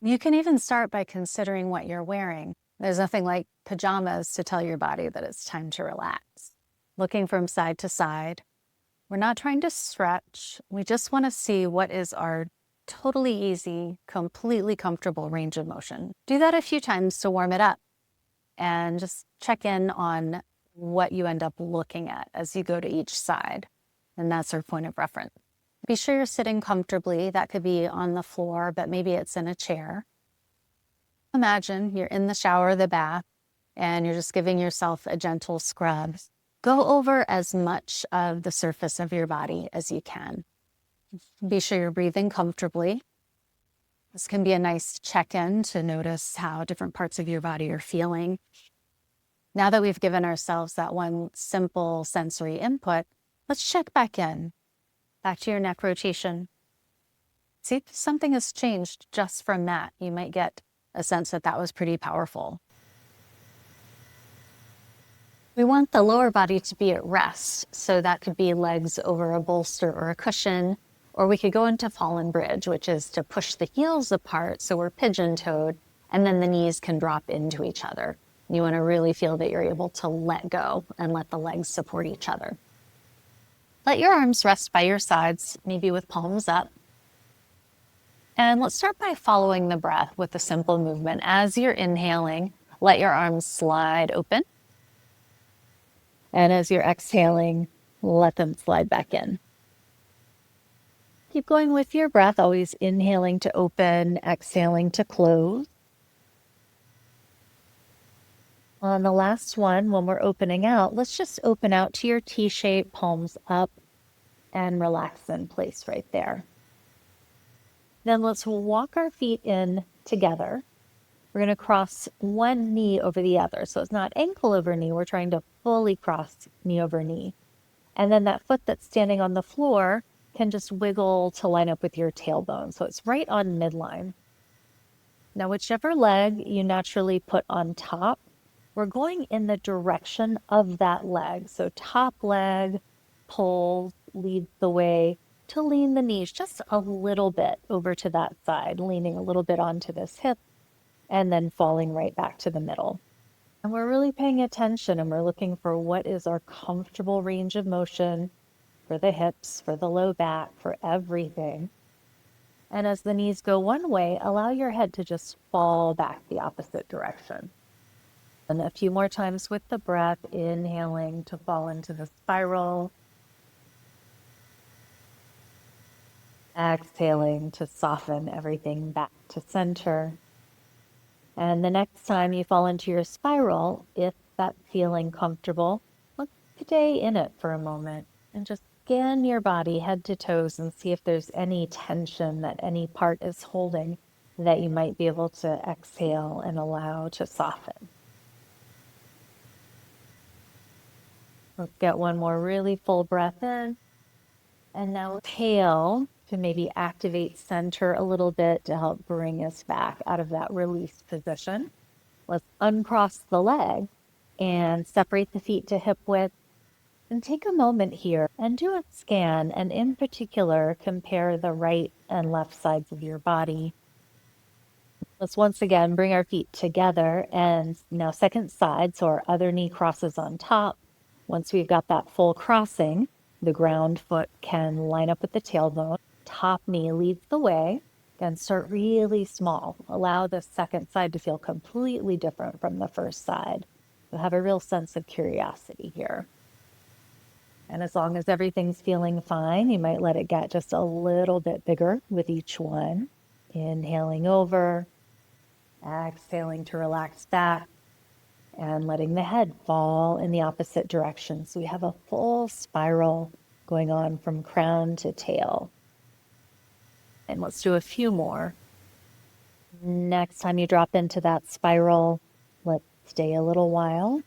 You can even start by considering what you're wearing. There's nothing like pajamas to tell your body that it's time to relax. Looking from side to side. We're not trying to stretch. We just want to see what is our totally easy, completely comfortable range of motion. Do that a few times to warm it up and just check in on what you end up looking at as you go to each side. And that's our point of reference. Be sure you're sitting comfortably. That could be on the floor, but maybe it's in a chair. Imagine you're in the shower or the bath and you're just giving yourself a gentle scrub. Go over as much of the surface of your body as you can. Be sure you're breathing comfortably. This can be a nice check-in to notice how different parts of your body are feeling. Now that we've given ourselves that one simple sensory input, let's check back in. Back to your neck rotation. See if something has changed just from that. You might get a sense that that was pretty powerful. We want the lower body to be at rest, so that could be legs over a bolster or a cushion, or we could go into fallen bridge, which is to push the heels apart so we're pigeon-toed, and then the knees can drop into each other. You want to really feel that you're able to let go and let the legs support each other. Let your arms rest by your sides, maybe with palms up. And let's start by following the breath with a simple movement. As you're inhaling, let your arms slide open. And as you're exhaling, let them slide back in. Keep going with your breath, always inhaling to open, exhaling to close. On the last one, when we're opening out, let's just open out to your T-shape, palms up, and relax in place right there. Then let's walk our feet in together. We're going to cross one knee over the other. So it's not ankle over knee. We're trying to fully cross knee over knee. And then that foot that's standing on the floor can just wiggle to line up with your tailbone. So it's right on midline. Now, whichever leg you naturally put on top, we're going in the direction of that leg. So top leg pulls, leads the way to lean the knees just a little bit over to that side, leaning a little bit onto this hip, and then falling right back to the middle. And we're really paying attention and we're looking for what is our comfortable range of motion for the hips, for the low back, for everything. And as the knees go one way, allow your head to just fall back the opposite direction. And a few more times with the breath, inhaling to fall into the spiral. Exhaling to soften everything back to center. And the next time you fall into your spiral, if that's feeling comfortable, let's stay in it for a moment and just scan your body head to toes and see if there's any tension that any part is holding that you might be able to exhale and allow to soften. Let's get one more really full breath in. And now exhale to maybe activate center a little bit to help bring us back out of that release position. Let's uncross the leg and separate the feet to hip width. And take a moment here and do a scan, and in particular, compare the right and left sides of your body. Let's once again bring our feet together, and now second side, so our other knee crosses on top. Once we've got that full crossing, the ground foot can line up with the tailbone. Top knee leads the way. Again, start really small. Allow the second side to feel completely different from the first side. You'll have a real sense of curiosity here. And as long as everything's feeling fine, you might let it get just a little bit bigger with each one. Inhaling over, exhaling to relax back, and letting the head fall in the opposite direction. So we have a full spiral going on from crown to tail. And let's do a few more. Next time you drop into that spiral, let's stay a little while.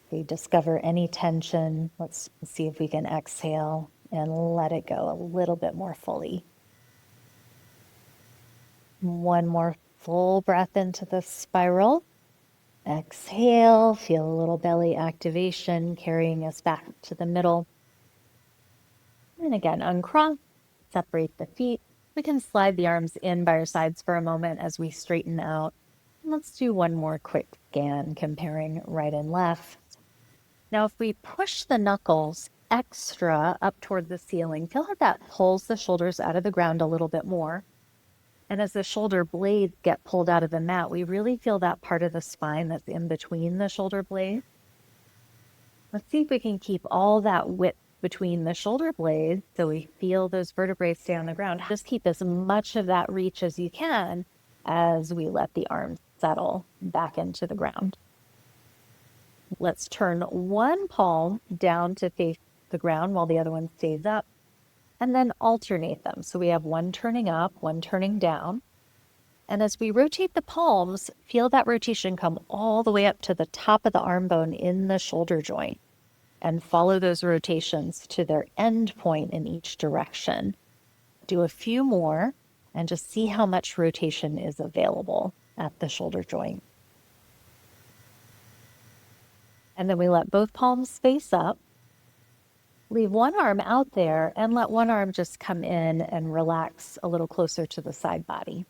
If we discover any tension, let's see if we can exhale and let it go a little bit more fully. One more full breath into the spiral. Exhale, feel a little belly activation carrying us back to the middle. And again, uncross, separate the feet, We can slide the arms in by our sides for a moment as we straighten out. Let's do one more quick scan comparing right and left. Now, if we push the knuckles extra up toward the ceiling, feel how that pulls the shoulders out of the ground a little bit more. And as the shoulder blades get pulled out of the mat, we really feel that part of the spine that's in between the shoulder blades. Let's see if we can keep all that width between the shoulder blades so we feel those vertebrae stay on the ground. Just keep as much of that reach as you can as we let the arms settle back into the ground. Let's turn one palm down to face the ground while the other one stays up, and then alternate them. So we have one turning up, one turning down. And as we rotate the palms, feel that rotation come all the way up to the top of the arm bone in the shoulder joint, and follow those rotations to their end point in each direction. Do a few more and just see how much rotation is available at the shoulder joint. And then we let both palms face up. Leave one arm out there and let one arm just come in and relax a little closer to the side body.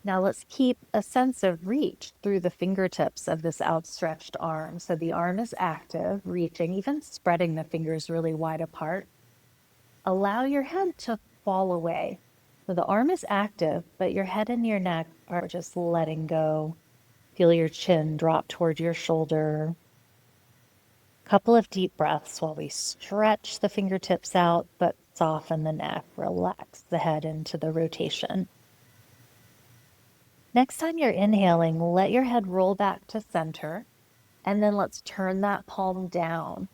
Now let's keep a sense of reach through the fingertips of this outstretched arm. So the arm is active, reaching, even spreading the fingers really wide apart. Allow your head to fall away. So the arm is active, but your head and your neck are just letting go. Feel your chin drop toward your shoulder. Couple of deep breaths while we stretch the fingertips out, but soften the neck, relax the head into the rotation. Next time you're inhaling, let your head roll back to center, and then let's turn that palm down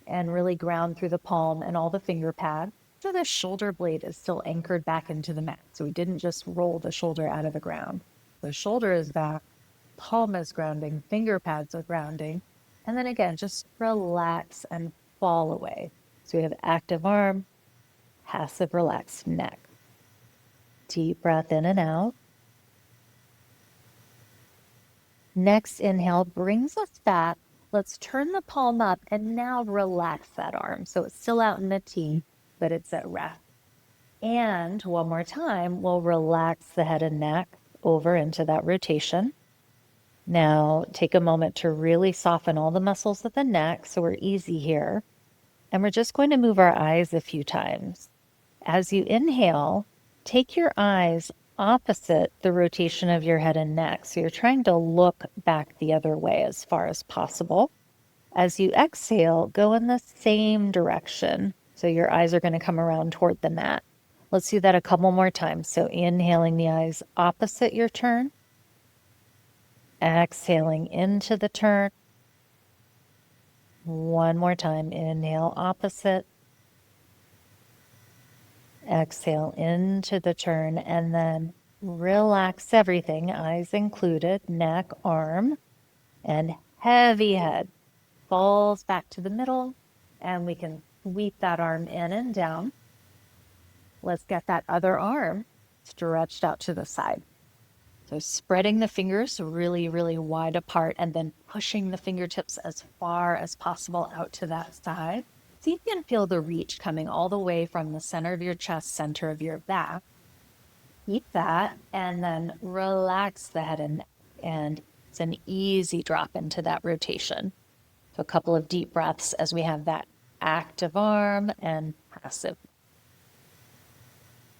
and really ground through the palm and all the finger pads. So the shoulder blade is still anchored back into the mat. So we didn't just roll the shoulder out of the ground. The shoulder is back, palm is grounding, finger pads are grounding. And then again, just relax and fall away. So we have active arm, passive relaxed neck. Deep breath in and out. Next inhale brings us back. Let's turn the palm up and now relax that arm. So it's still out in the T, but it's at rest. And one more time, we'll relax the head and neck over into that rotation. Now take a moment to really soften all the muscles of the neck so we're easy here. And we're just going to move our eyes a few times. As you inhale, take your eyes opposite the rotation of your head and neck. So you're trying to look back the other way as far as possible. As you exhale, go in the same direction. So your eyes are going to come around toward the mat. Let's do that a couple more times. So inhaling the eyes opposite your turn. Exhaling into the turn. One more time. Inhale opposite. Exhale into the turn, and then relax everything, eyes included, neck, arm, and heavy head falls back to the middle, and we can sweep that arm in and down. Let's get that other arm stretched out to the side. So spreading the fingers really, really wide apart and then pushing the fingertips as far as possible out to that side. See if you can feel the reach coming all the way from the center of your chest, center of your back. Keep that and then relax the head and neck. And it's an easy drop into that rotation. So a couple of deep breaths as we have that active arm and passive.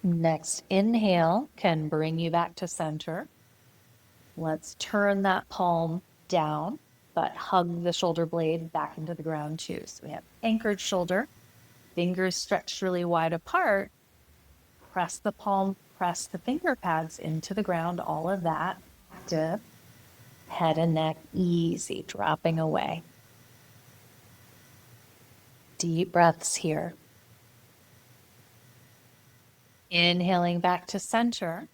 Next inhale can bring you back to center. Let's turn that palm down, but hug the shoulder blade back into the ground too. So we have anchored shoulder, fingers stretched really wide apart. Press the palm, press the finger pads into the ground, all of that. Active. Head and neck easy, dropping away. Deep breaths here. Inhaling back to center.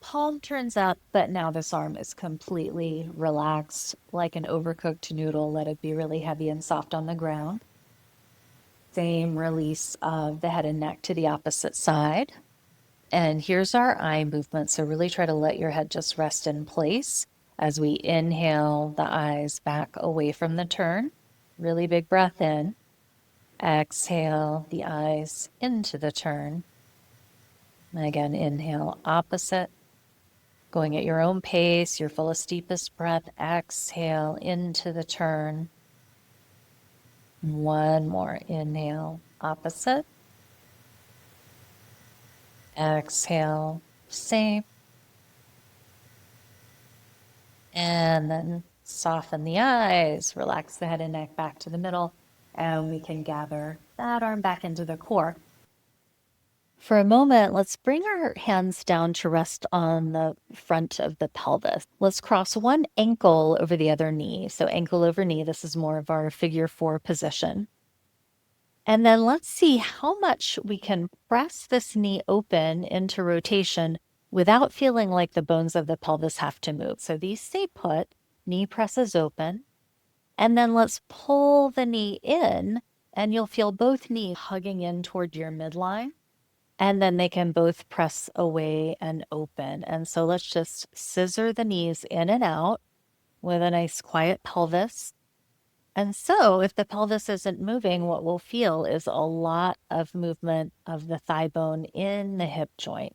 Palm turns up, but now this arm is completely relaxed, like an overcooked noodle. Let it be really heavy and soft on the ground. Same release of the head and neck to the opposite side. And here's our eye movement. So really try to let your head just rest in place as we inhale the eyes back away from the turn. Really big breath in. Exhale the eyes into the turn. And again, inhale, opposite. Going at your own pace, your fullest, deepest breath. Exhale into the turn. One more. Inhale, opposite. Exhale, same. And then soften the eyes, relax the head and neck back to the middle, and we can gather that arm back into the core. For a moment, let's bring our hands down to rest on the front of the pelvis. Let's cross one ankle over the other knee. So ankle over knee, this is more of our figure 4 position. And then let's see how much we can press this knee open into rotation without feeling like the bones of the pelvis have to move. So these stay put, knee presses open, and then let's pull the knee in, and you'll feel both knees hugging in toward your midline, and then they can both press away and open. And so let's just scissor the knees in and out with a nice quiet pelvis. And so if the pelvis isn't moving, what we'll feel is a lot of movement of the thigh bone in the hip joint.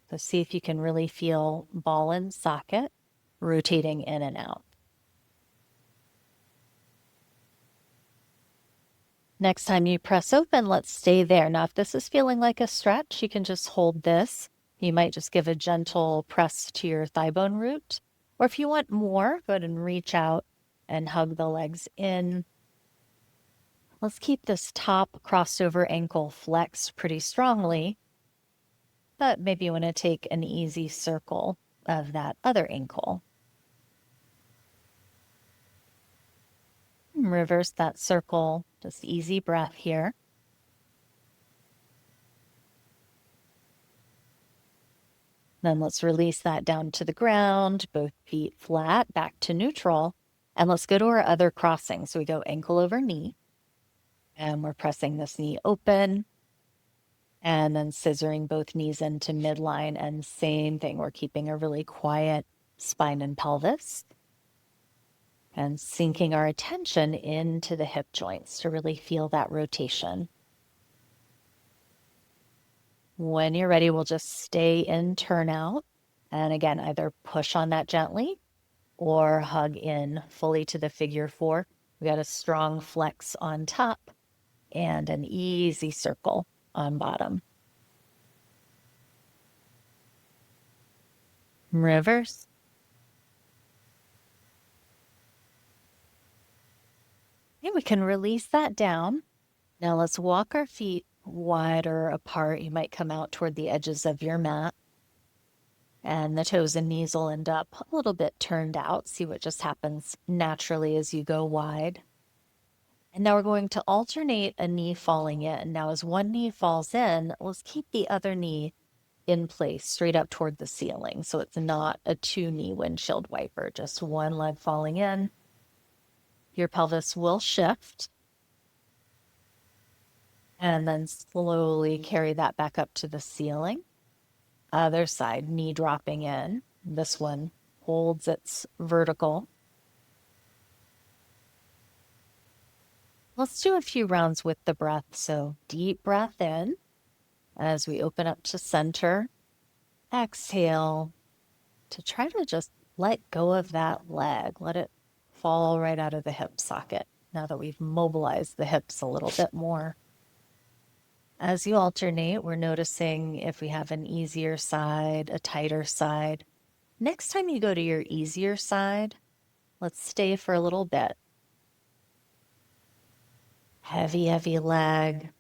So see if you can really feel ball and socket rotating in and out. Next time you press open, let's stay there. Now, if this is feeling like a stretch, you can just hold this. You might just give a gentle press to your thigh bone root. Or if you want more, go ahead and reach out and hug the legs in. Let's keep this top crossed over ankle flexed pretty strongly, but maybe you want to take an easy circle of that other ankle. Reverse that circle, just easy breath here. Then let's release that down to the ground, both feet flat, back to neutral. And let's go to our other crossing. So we go ankle over knee, and we're pressing this knee open, and then scissoring both knees into midline. And same thing, we're keeping a really quiet spine and pelvis, and sinking our attention into the hip joints to really feel that rotation. When you're ready, we'll just stay in turnout. And again, either push on that gently or hug in fully to the figure 4. We got a strong flex on top and an easy circle on bottom. Reverse. Okay, we can release that down. Now let's walk our feet wider apart. You might come out toward the edges of your mat, and the toes and knees will end up a little bit turned out. See what just happens naturally as you go wide. And now we're going to alternate a knee falling in. Now as one knee falls in, let's keep the other knee in place straight up toward the ceiling. So it's not a 2-knee windshield wiper, just one leg falling in. Your pelvis will shift. And then slowly carry that back up to the ceiling. Other side, knee dropping in. This one holds its vertical. Let's do a few rounds with the breath. So deep breath in as we open up to center. Exhale to try to just let go of that leg. Let it fall right out of the hip socket now that we've mobilized the hips a little bit more. As you alternate, we're noticing if we have an easier side, a tighter side. Next time you go to your easier side, let's stay for a little bit. Heavy, heavy leg,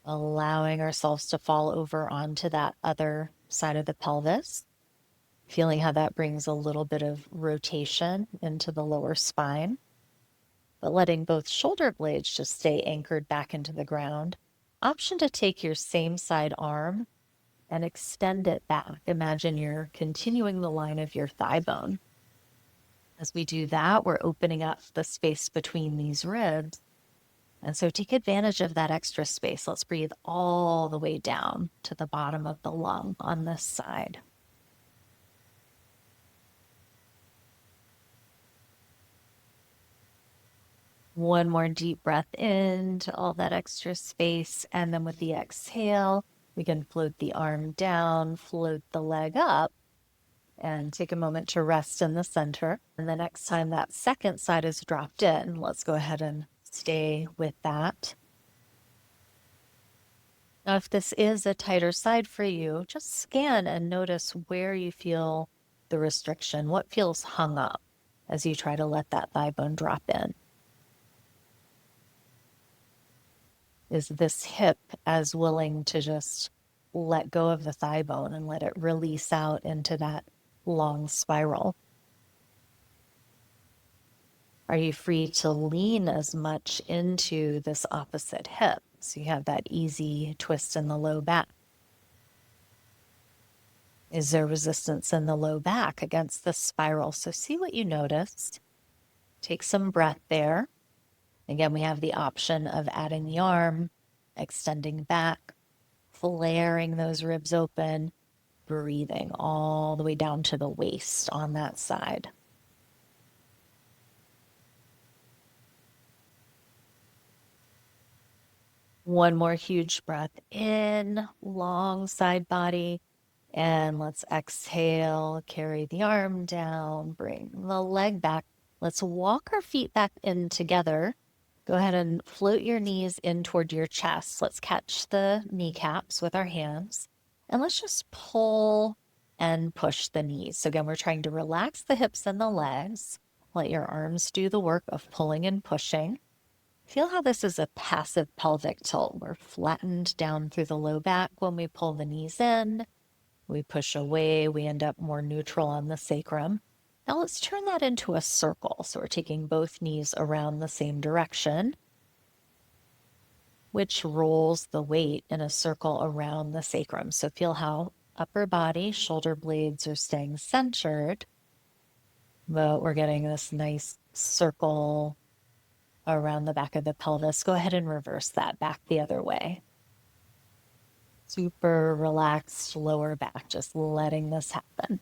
allowing ourselves to fall over onto that other side of the pelvis, feeling how that brings a little bit of rotation into the lower spine, but letting both shoulder blades just stay anchored back into the ground. Option to take your same side arm and extend it back. Imagine you're continuing the line of your thigh bone. As we do that, we're opening up the space between these ribs. And so take advantage of that extra space. Let's breathe all the way down to the bottom of the lung on this side. One more deep breath into all that extra space. And then with the exhale, We can float the arm down, float the leg up, and take a moment to rest in the center. And the next time that second side is dropped in, let's go ahead and stay with that. Now, if this is a tighter side for you, just scan and notice where you feel the restriction, what feels hung up as you try to let that thigh bone drop in. Is this hip as willing to just let go of the thigh bone and let it release out into that long spiral? Are you free to lean as much into this opposite hip? So you have that easy twist in the low back. Is there resistance in the low back against the spiral? So see what you noticed. Take some breath there. Again, we have the option of adding the arm, extending back, flaring those ribs open, breathing all the way down to the waist on that side. One more huge breath in, long side body. And let's exhale, carry the arm down, bring the leg back. Let's walk our feet back in together. Go ahead and float your knees in toward your chest. Let's catch the kneecaps with our hands. And let's just pull and push the knees. So again, we're trying to relax the hips and the legs. Let your arms do the work of pulling and pushing. Feel how this is a passive pelvic tilt. We're flattened down through the low back when we pull the knees in. We push away, we end up more neutral on the sacrum. Now let's turn that into a circle. So we're taking both knees around the same direction, which rolls the weight in a circle around the sacrum. So feel how upper body, shoulder blades are staying centered, but we're getting this nice circle around the back of the pelvis. Go ahead and reverse that back the other way. Super relaxed lower back, just letting this happen.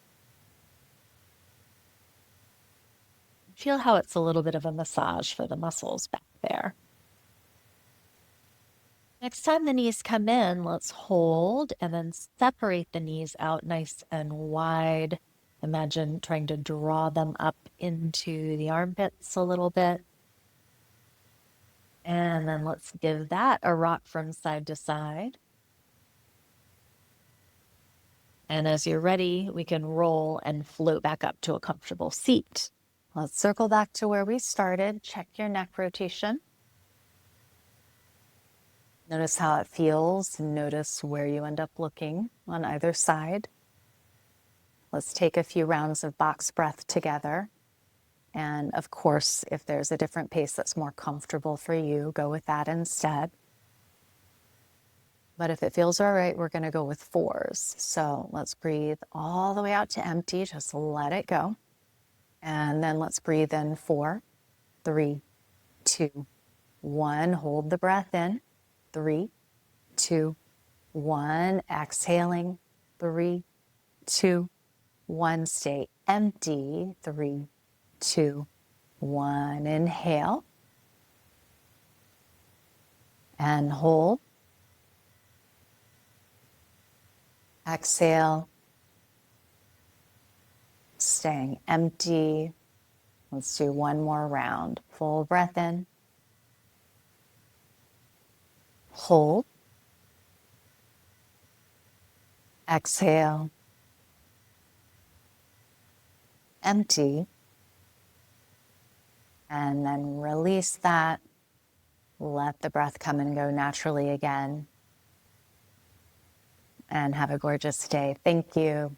Feel how it's a little bit of a massage for the muscles back there. Next time the knees come in, let's hold and then separate the knees out nice and wide. Imagine trying to draw them up into the armpits a little bit. And then let's give that a rock from side to side. And as you're ready, we can roll and float back up to a comfortable seat. Let's circle back to where we started. Check your neck rotation. Notice how it feels. Notice where you end up looking on either side. Let's take a few rounds of box breath together. And of course, if there's a different pace that's more comfortable for you, go with that instead. But if it feels all right, we're going to go with 4s. So let's breathe all the way out to empty. Just let it go. And then let's breathe in 4, 3, 2, 1. Hold the breath in. 3, 2, 1. Exhaling. 3, 2, 1. Stay empty. 3, 2, 1. Inhale. And hold. Exhale. Staying empty. Let's do one more round. Full breath in. Hold. Exhale. Empty. And then release that. Let the breath come and go naturally again. And have a gorgeous day. Thank you.